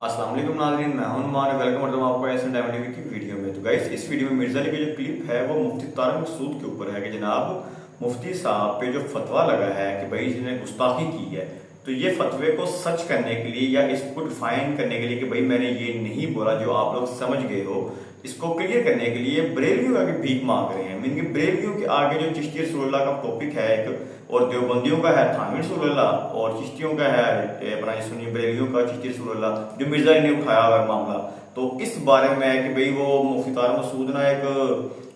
अस्सलाम वालेकुम नाज़रीन, मैं हूं नुमान। वेलकम करता हूं आपको एहसन डायमंड टीवी की वीडियो में। तो गाइस, इस वीडियो में मिर्ज़ा अली की जो क्लिप है वो मुफ्ती तारिक मसूद के ऊपर है कि जनाब मुफ्ती साहब पे जो फतवा लगा है कि भाई इसने गुस्ताखी की है, तो ये फतवे को सच करने के लिए या इसको डिफाइन करने के लिए कि भाई मैंने ये नहीं बोला जो आप लोग समझ गए हो, इसको क्लियर करने के लिए बरेलवियों का भीख मांग रहे हैं। मीन बरेलवियों के आगे जो चिश्ती रसूलुल्लाह का टॉपिक है एक, और देवबंदियों का है थानवी रसूलुल्लाह, और चिश्तियों का है अपना सुन्नी बरेलवियों का चिश्ती रसूलुल्लाह, जो मिर्जा ने उठाया हुआ है मामला। तो इस बारे में है कि भाई वो मुफ्ती तारिक मसूद ना एक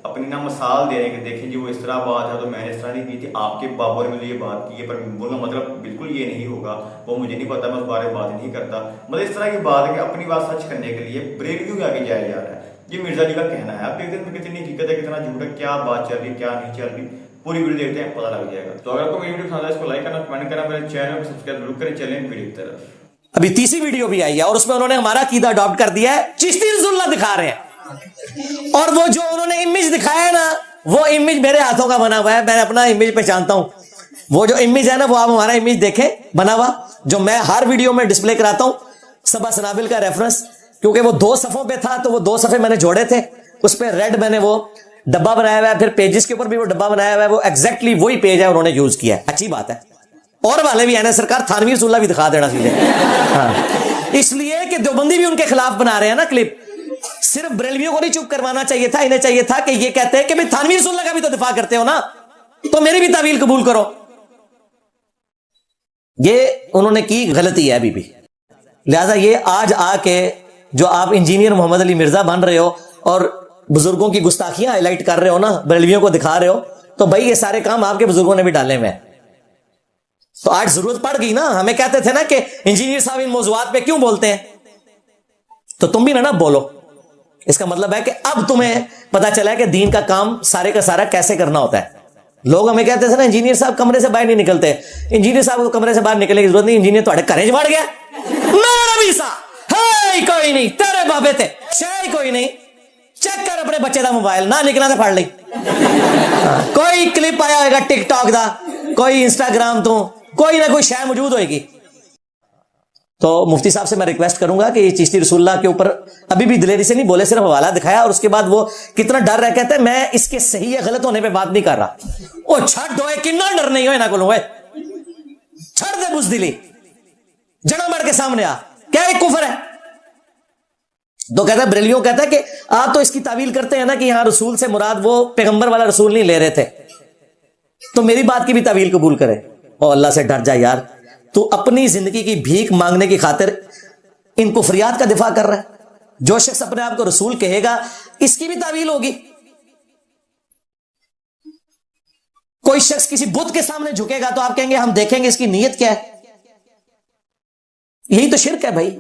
अपनी ना मिसाल दे रहे हैं कि देखिए जी वो इस तरह बात है, तो मैंने इस तरह नहीं की थी, आपके बाबर ने ये बात की है, पर बोलना मतलब बिल्कुल ये नहीं होगा, वो मुझे नहीं पता, मैं उस बारे में बात नहीं करता। मतलब इस तरह की बात है कि अपनी बात सच करने के लिए बरेलवियों के आगे जाया जा रहा है। ये मिर्जा जी का कहना है। आप देखते हैं कितनी हकीकत है, कितना झूठ है, क्या बात चल रही, क्या नहीं चल रही, पूरी वीडियो देखते हैं, पता लग जाएगा। तो अगर आपको मेरी वीडियो पसंद है इसको लाइक करना, कमेंट करना, मेरे चैनल को सब्सक्राइब जरूर करें। चलें वीडियो की तरफ। अभी तीसरी वीडियो भी आई है और उसमें उन्होंने हमारा अकीदा अडॉप्ट कर दिया है, चिश्ती रसूलुल्लाह दिखा रहे हैं। और वो जो उन्होंने इमेज दिखाया है ना, वो इमेज मेरे हाथों का बना हुआ है, मैं अपना इमेज पहचानता हूं। वो जो इमेज है ना, वो आप हमारा इमेज देखें बना हुआ, जो मैं हर वीडियो में डिस्प्ले कराता हूं, सबा सनाबिल का रेफरेंस, क्योंकि वो 2 सफ़ों पे था, तो वो 2 सफ़े मैंने जोड़े थे, उस पर रेड मैंने वो डब्बा बनाया हुआ है, फिर पेजेस के ऊपर भी वो डब्बा बनाया हुआ है, वो एग्जैक्टली वही पेज है उन्होंने यूज किया है। अच्छी बात है। और वाले भी है ना सरकार, थानवी रसूलुल्लाह भी दिखा देना सीधे। हाँ। इसलिए कि देवबंदी भी उनके खिलाफ बना रहे हैं ना क्लिप। सिर्फ बरेलवियों को नहीं चुप करवाना चाहिए था, इन्हें चाहिए था कि ये कहते हैं कि भाई थानवी रसूलुल्लाह का भी तो दिफा करते हो ना, तो मेरी भी तावील कबूल करो। ये उन्होंने की गलती है अभी भी। लिहाजा ये आज आके जो आप इंजीनियर मोहम्मद अली मिर्जा बन रहे हो और बुजुर्गों की गुस्ताखियां हाईलाइट कर रहे हो ना, बरेलवियों को दिखा रहे हो, तो भाई ये सारे काम आपके बुजुर्गों ने भी डाले हुए हैं। तो आज जरूरत पड़ गई ना, हमें कहते थे ना कि इंजीनियर साहब इन मौजूआत पे क्यों बोलते हैं, तो तुम भी ना बोलो। इसका मतलब है कि अब तुम्हें पता चला है कि दीन का काम सारे का सारा कैसे करना होता है। लोग हमें कहते थे ना इंजीनियर साहब कमरे से बाहर नहीं निकलते, इंजीनियर साहब को कमरे से बाहर निकलने की जरूरत नहीं, इंजीनियर तुम्हारे घरे बढ़ गया कोई नहीं, तेरे बाबे थे शायद कोई नहीं, चेक कर अपने बच्चे का मोबाइल, ना निकलना तो फड़ ली। कोई क्लिप आया होगा टिकटॉक का, कोई इंस्टाग्राम तो कोई ना कोई शय मौजूद होगी। तो मुफ्ती साहब से मैं रिक्वेस्ट करूंगा कि ये चिश्ती रसूलुल्लाह के ऊपर अभी भी दिलेरी से नहीं बोले, सिर्फ हवाला दिखाया और उसके बाद वो कितना डर रहा, कहते हैं मैं इसके सही या गलत होने पे बात नहीं कर रहा। ओ छड़ दो, कितना डर नहीं हो ना को, छड़ दे बुज़दिली, जड़ा मर के सामने आ, क्या एक कुफर है। तो कहता है बरेलवियों कहता है कि आप तो इसकी तावील करते हैं ना कि यहां रसूल से मुराद वो पैगंबर वाला रसूल नहीं ले रहे थे, तो मेरी बात की भी तावील कबूल करे। और अल्लाह से डर जा यार, तू अपनी जिंदगी की भीख मांगने की खातिर इन कुफरियात का दिफा कर रहा है। जो शख्स अपने आप को रसूल कहेगा इसकी भी तावील होगी। कोई शख्स किसी बुत के सामने झुकेगा तो आप कहेंगे हम देखेंगे इसकी नीयत क्या है। यही तो शिर्क है भाई।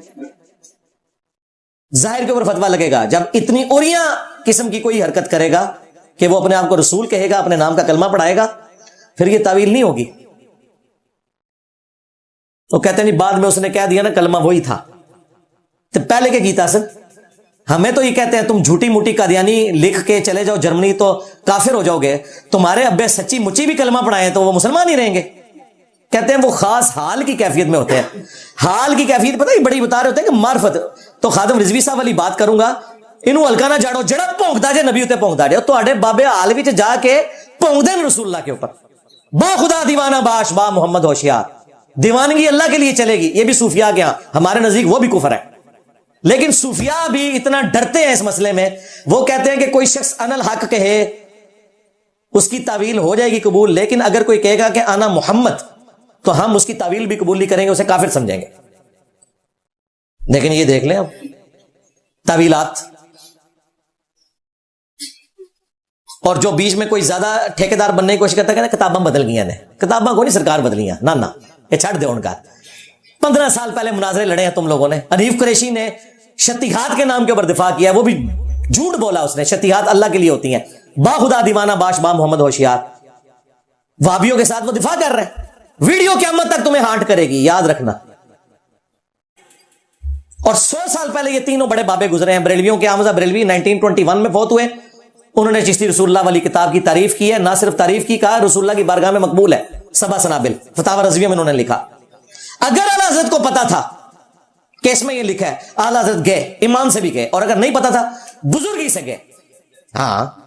जाहिर के ऊपर फतवा लगेगा जब इतनी उरिया किस्म की कोई हरकत करेगा कि वो अपने आप को रसूल कहेगा, अपने नाम का कलमा पढ़ाएगा, फिर ये तावील नहीं होगी। तो कहते नहीं बाद में उसने कह दिया ना कलमा वही था, तो पहले क्या कीता सर। हमें तो ये कहते हैं तुम झूठी मूठी कादियानी लिख के चले जाओ जर्मनी तो काफिर हो जाओगे, तुम्हारे अब्बे सच्ची मुच्ची भी कलमा पढ़ाए तो वो मुसलमान ही रहेंगे। कहते हैं वो खास हाल की कैफियत में होते हैं। हाल की कैफियत पता है बड़ी बता रहे होते हैं कि मार्फत। तो खादिम रिजवी साहब वाली बात करूंगा, इनू हल्का ना जाड़ो, जड़ा भोंकदा जे नबी उत्ते भोंकदा जे, तो बाबे हाल विच जाके भोंकदे ने रसूलुल्लाह के ऊपर। बा खुदा दीवाना बाश बा मोहम्मद होशियार, दीवानगी अल्लाह के लिए चलेगी, ये भी सूफिया के यहां, हमारे नजदीक वो भी कुफर है। लेकिन सूफिया भी इतना डरते हैं इस मसले में, वो कहते हैं कि कोई शख्स अनल हक कहे उसकी तावील हो जाएगी कबूल, लेकिन अगर कोई कहेगा कि आना मोहम्मद, तो हम उसकी तावील भी कबूल नहीं करेंगे, उसे काफिर समझेंगे। लेकिन ये देख लें अब तावीलात, और जो बीच में कोई ज्यादा ठेकेदार बनने की कोशिश करता है, किताबां बदल गई ने, किताबां को नहीं सरकार बदलियां ना, ये छड़ दे उनका। 15 साल पहले मुनाजरे लड़े हैं तुम लोगों ने। हनीफ कुरैशी ने शतीहात के नाम के ऊपर दिफा किया, वो भी झूठ बोला उसने, शतीहात अल्लाह के लिए होती हैं, बा खुदा दीवाना बाश बा मोहम्मद होशियार। वाबियों के साथ वो दिफा कर रहे हैं। वीडियो क़यामत तक तुम्हें हांट करेगी, याद रखना। और 100 साल पहले ये तीनों बड़े बाबे गुजरे हैं बरेलवियों के। हमजा बरेलवी 1921 में फौत हुए। उन्होंने चिश्ती रसूलुल्लाह वाली किताब की तारीफ की है, ना सिर्फ तारीफ की, कहा रसूलुल्लाह की बारगाह में मकबूल है। सबा सनाबिल फतावा रज़विया में उन्होंने लिखा। अगर आला हज़रत को पता था केस में ये लिखा है आला हजरत गए, इमाम से भी गए, और अगर नहीं पता था बुजुर्गी से गए। हाँ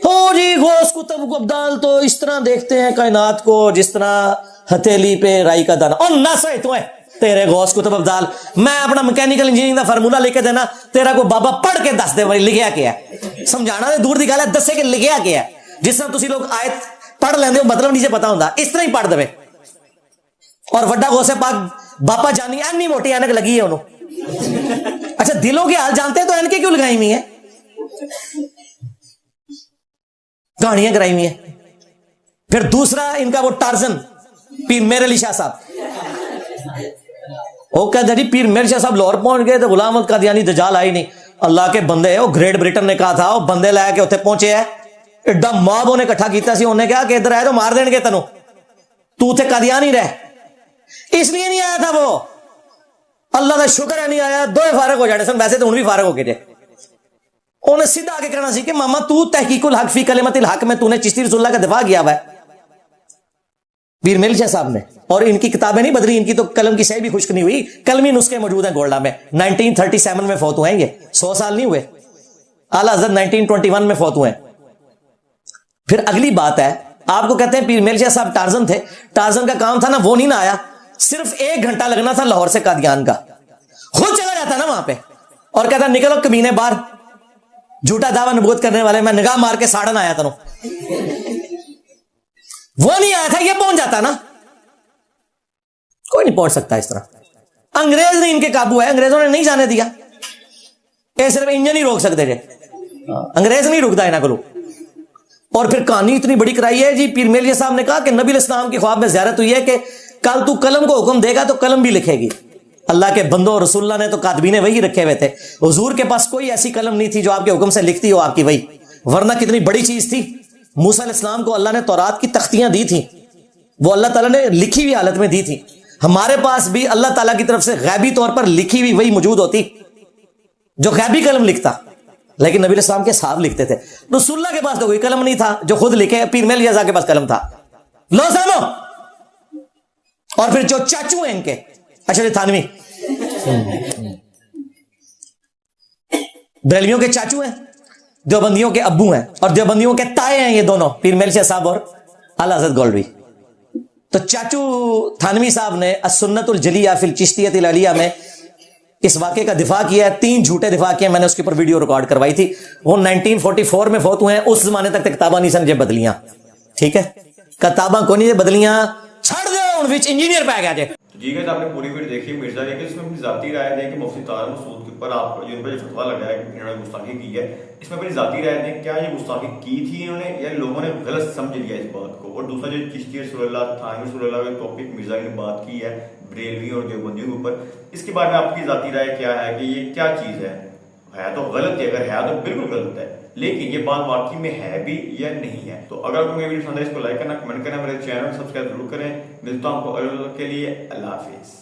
हो जी, गौस कुतुब अब्दाल तो इस तरह देखते हैं कायनात को जिस तरह हथेली पे राई का दाना। और ना सही तो है तेरे गौस कुतुब अब्दाल, मैं अपना मैकेनिकल इंजीनियरिंग का फार्मूला लेके देना, तेरा को बाबा पढ़ के दस दे भाई लिखिया क्या है, समझाना तो दूर दी गल है, दसे कि लिखिया क्या है। जिस तरह तुसी लोग आयत पढ़ लेंदे हो मतलब नीचे पता होंदा, इस तरह ही पढ़ देवे। और वड्डा गौसे पाक बापा जानी एनी मोटी ऐनक लगी है उन्होंने। अच्छा दिलों के हाल जानते हैं तो ऐनकें क्यों लगाई हुई है, कहानियां कराई हुई है। फिर दूसरा इनका वो टार्जन पीर मेर अली शाह साहब, वो कहते जी पीर मेर शाह साहब लाहौर पहुंच गए तो गुलाम अहमद कादियानी दजाल आई नहीं। अल्लाह के बंदे, वो ग्रेट ब्रिटेन ने कहा था, वो बंदे लाके उत्थे पहुंचे है, एडा मॉब उन्हें इकट्ठा किया सी, उन्हें कहा कि इधर आए तो मार देंगे तेनू, तू उत्थे कादियानी रह। इसलिए नहीं आया था वो, अल्लाह का शुक्र है नहीं आया, दो फारग हो जाने सन, वैसे तो उन भी फारग हो गए थे। उन्हें सीधा आगे कहना सी कि मामा तू तहकीकुल हक फी कलिमतिल हक में तूने चिश्ती रसूलुल्लाह का दिफा किया हुआ है, पीर मेर शाह साहब ने। और इनकी किताबें नहीं बदली, इनकी तो कलम की सही भी खुश्क नहीं हुई, कलमी नुस्खे मौजूद हैं गोल्डा में। 1937 में फौत हुए हैं, ये 100 साल नहीं हुए। आला हज़रत 1921 में फौत हुए हैं। फिर अगली बात है, आपको कहते हैं पीर मेर शाह साहब टार्जन थे, टार्जन का काम था ना, वो नहीं ना आया, सिर्फ 1 घंटा लगना था लाहौर से कादियान का, खुद चला जाता ना वहां पे और कहता निकलो कमीने बाहर, झूठा दावा नबूवत करने वाले, मैं निगाह मार के साड़न आया था। वो नहीं आया था, ये पहुंच जाता ना, कोई नहीं पहुंच सकता इस तरह। अंग्रेज ने इनके काबू है, अंग्रेजों ने नहीं जाने दिया, ये सिर्फ इंजन ही रोक सकते थे, अंग्रेज नहीं रुकता इन्हें को। और फिर कहानी इतनी बड़ी कराई है जी, पीर मेर साहब ने कहा कि नबी इस्लाम की ख्वाब में ज़ियारत हुई है कि कल तू कलम को हुक्म देगा तो कलम भी लिखेगी। अल्लाह के बंदों, रसूलुल्लाह ने तो कातबीने वही रखे हुए थे, हुजूर के पास कोई ऐसी कलम नहीं थी जो आपके हुक्म से लिखती हो आपकी वही, वरना कितनी बड़ी चीज थी। मूसा अलैहिस्सलाम को अल्लाह ने तौरात की तख्तियां दी थी, वो अल्लाह ताला ने लिखी हुई हालत में दी थी। हमारे पास भी अल्लाह ताला की तरफ से गैबी तौर पर लिखी हुई वही मौजूद होती, जो गैबी कलम लिखता, लेकिन नबी इस्लाम के साहब लिखते थे। रसूलुल्लाह के पास तो कोई कलम नहीं था जो खुद लिखे, पीर मेर शाह के पास कलम था। लो सामो। और फिर जो चाचू हैं इनके, अशरफ थानवी बरेलवियों के चाचू हैं, देवबंदियों के अब्बू हैं, और देवबंदियों के ताए हैं ये दोनों, पीर मेर शाह साहब और आला हज़रत गौलवी। तो चाचू थानवी साहब ने अस्सुन्नतुल जलिया फिल चिश्तियतिल अलिया में इस वाक़े का दिफा किया है, 3 झूठे दिफा किए, मैंने उसके ऊपर वीडियो रिकॉर्ड करवाई थी। वो 1944 में फौत हुए हैं, उस जमाने तक किताबा नहीं समझे बदलियां, ठीक है, किताबा को नहीं बदलियां, छड़ दो उन विच इंजीनियर पै गया जे। जी गाइस, आपने पूरी वीडियो देखी मिर्जा जी की, इसमें अपनी जाती राय दें कि मुफ्ती तारिक मसूद के ऊपर आप जो इन पर फतवा लगा है कि इन्होंने गुस्ताखी की है, इसमें अपनी जाती राय दें, क्या ये गुस्ताखी की थी इन्होंने या लोगों ने गलत समझ लिया इस बात को। और दूसरा जो चिश्ती रसूलुल्लाह, थानवी रसूलुल्लाह का टॉपिक मिर्जा जी ने बात की है बरेलवी और देवबंदियों के ऊपर, इसके बारे में आपकी जाती राय क्या है कि ये क्या चीज़ है तो गलत है, अगर है तो बिल्कुल गलत है, लेकिन ये बात वाकई में है भी या नहीं है। तो अगर आपको मेरी वीडियो पसंद है इसको लाइक करना, कमेंट करना, मेरे चैनल को सब्सक्राइब जरूर करें। मिलता हूं आपको अगले के लिए, अल्लाह हाफिज़।